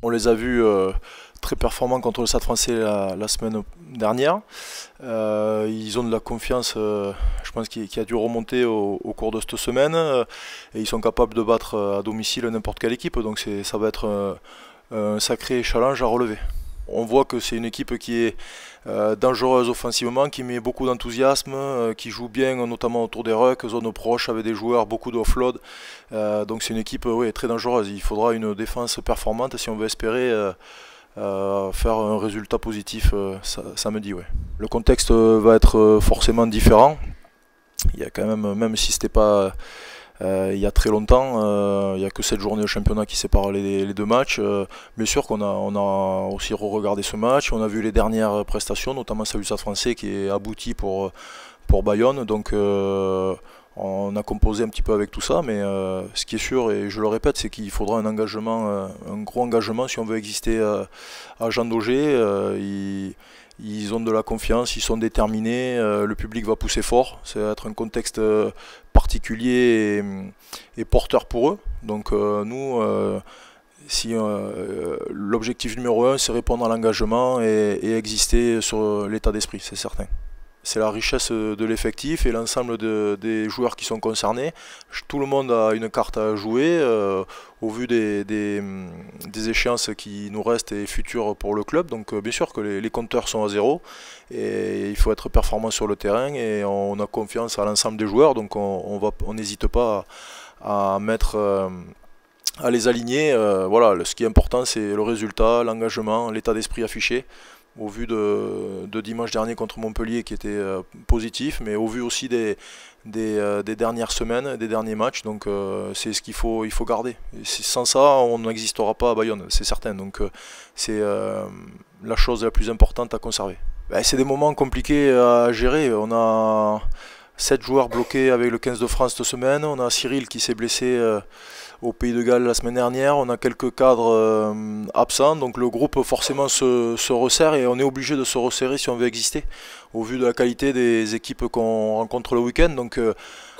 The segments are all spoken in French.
On les a vus très performants contre le Stade Français la semaine dernière. Ils ont de la confiance, je pense, qui a dû remonter au cours de cette semaine. Et ils sont capables de battre à domicile n'importe quelle équipe. Donc ça va être un sacré challenge à relever. On voit que c'est une équipe qui est dangereuse offensivement, qui met beaucoup d'enthousiasme, qui joue bien notamment autour des rucks, zone proche avec des joueurs, beaucoup d'offload. Donc c'est une équipe très dangereuse. Il faudra une défense performante si on veut espérer faire un résultat positif samedi. Ouais. Le contexte va être forcément différent. Il y a quand même si c'était pas il y a très longtemps, il n'y a que 7 journées de championnat qui séparent les deux matchs. Bien sûr qu'on a aussi re-regardé ce match, on a vu les dernières prestations, notamment celle du Stade Français qui est aboutie pour Bayonne. Donc on a composé un petit peu avec tout ça, mais ce qui est sûr, et je le répète, c'est qu'il faudra un engagement, un gros engagement si on veut exister à Jean Daugé. Ils ont de la confiance, ils sont déterminés, le public va pousser fort, ça va être un contexte particulier et porteur pour eux. Donc nous, si l'objectif numéro 1 c'est répondre à l'engagement et exister sur l'état d'esprit, c'est certain. C'est la richesse de l'effectif et l'ensemble des joueurs qui sont concernés. Tout le monde a une carte à jouer au vu des échéances qui nous restent et futures pour le club. Donc bien sûr que les compteurs sont à zéro et il faut être performant sur le terrain et on a confiance à l'ensemble des joueurs. Donc on n'hésite pas à les aligner. Voilà, ce qui est important c'est le résultat, l'engagement, l'état d'esprit affiché. Au vu de dimanche dernier contre Montpellier qui était positif, mais au vu aussi des dernières semaines, des derniers matchs, donc c'est ce qu'il faut garder. Et sans ça, on n'existera pas à Bayonne, c'est certain. Donc c'est la chose la plus importante à conserver. C'est des moments compliqués à gérer. On a 7 joueurs bloqués avec le 15 de France cette semaine. On a Cyril qui s'est blessé au Pays de Galles la semaine dernière. On a quelques cadres absents. Donc le groupe forcément se resserre et on est obligé de se resserrer si on veut exister au vu de la qualité des équipes qu'on rencontre le week-end. Donc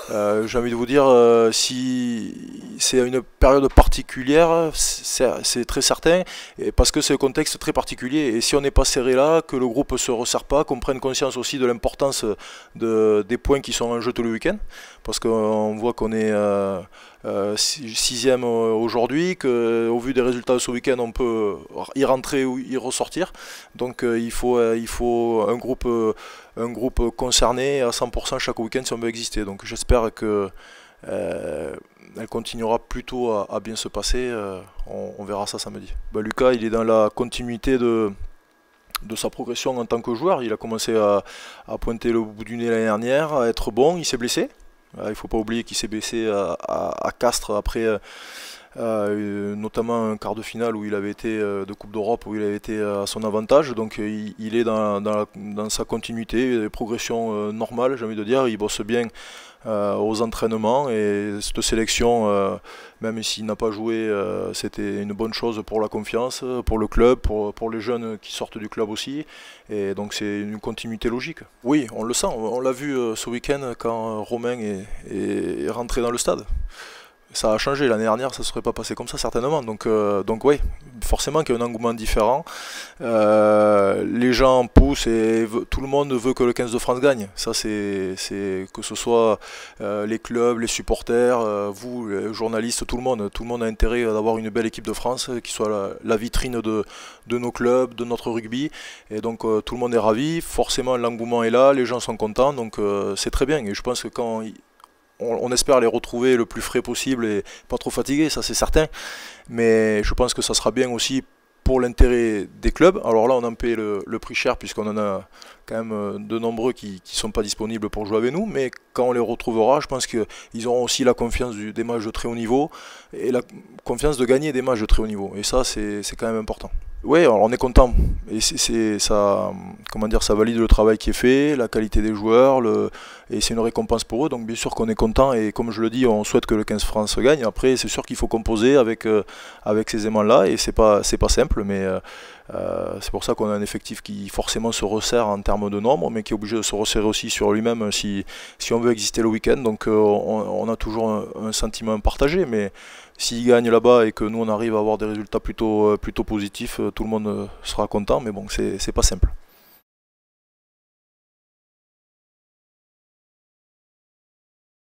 j'ai envie de vous dire, si c'est une période particulière, c'est très certain, et parce que c'est un contexte très particulier. Et si on n'est pas serré là, que le groupe ne se resserre pas, qu'on prenne conscience aussi de l'importance des points qui sont en jeu tout le week-end, parce qu'on voit qu'on est 6e aujourd'hui, qu'au vu des résultats de ce week-end, on peut y rentrer ou y ressortir. Donc il faut un groupe concerné à 100% chaque week-end si on veut exister. Donc j'espère que elle continuera plutôt à bien se passer. On verra ça samedi. Lucas, il est dans la continuité de sa progression en tant que joueur. Il a commencé à pointer le bout du nez l'année dernière, à être bon. Il s'est blessé. Il ne faut pas oublier qu'il s'est blessé à Castres après notamment un quart de finale où il avait été de Coupe d'Europe, où il avait été à son avantage. Donc il est dans sa continuité, progression normale, j'ai envie de dire. Il bosse bien aux entraînements et cette sélection, même s'il n'a pas joué, c'était une bonne chose pour la confiance, pour le club, pour les jeunes qui sortent du club aussi. Et donc c'est une continuité logique. Oui, on le sent, on l'a vu ce week-end quand Romain est rentré dans le stade. Ça a changé, l'année dernière ça ne serait pas passé comme ça certainement, donc oui, forcément qu'il y a un engouement différent, les gens poussent et tout le monde veut que le 15 de France gagne, ça c'est que ce soit les clubs, les supporters, vous, les journalistes, tout le monde a intérêt d'avoir une belle équipe de France qui soit la vitrine de nos clubs, de notre rugby, et donc tout le monde est ravi, forcément l'engouement est là, les gens sont contents, donc c'est très bien, et je pense que quand on espère les retrouver le plus frais possible et pas trop fatigués, ça c'est certain. Mais je pense que ça sera bien aussi pour l'intérêt des clubs. Alors là, on en paie le prix cher puisqu'on en a quand même de nombreux qui ne sont pas disponibles pour jouer avec nous. Mais quand on les retrouvera, je pense qu'ils auront aussi la confiance des matchs de très haut niveau et la confiance de gagner des matchs de très haut niveau. Et ça, c'est quand même important. Oui, alors on est content. Et ça, comment dire, ça valide le travail qui est fait, la qualité des joueurs, et c'est une récompense pour eux, donc bien sûr qu'on est content, et comme je le dis, on souhaite que le 15 France gagne. Après, c'est sûr qu'il faut composer avec ces aimants-là, et c'est pas simple, mais c'est pour ça qu'on a un effectif qui forcément se resserre en termes de nombre, mais qui est obligé de se resserrer aussi sur lui-même si on veut exister le week-end. Donc on a toujours un sentiment partagé, mais s'il gagne là-bas et que nous on arrive à avoir des résultats plutôt positifs, tout le monde sera content, mais bon, c'est pas simple.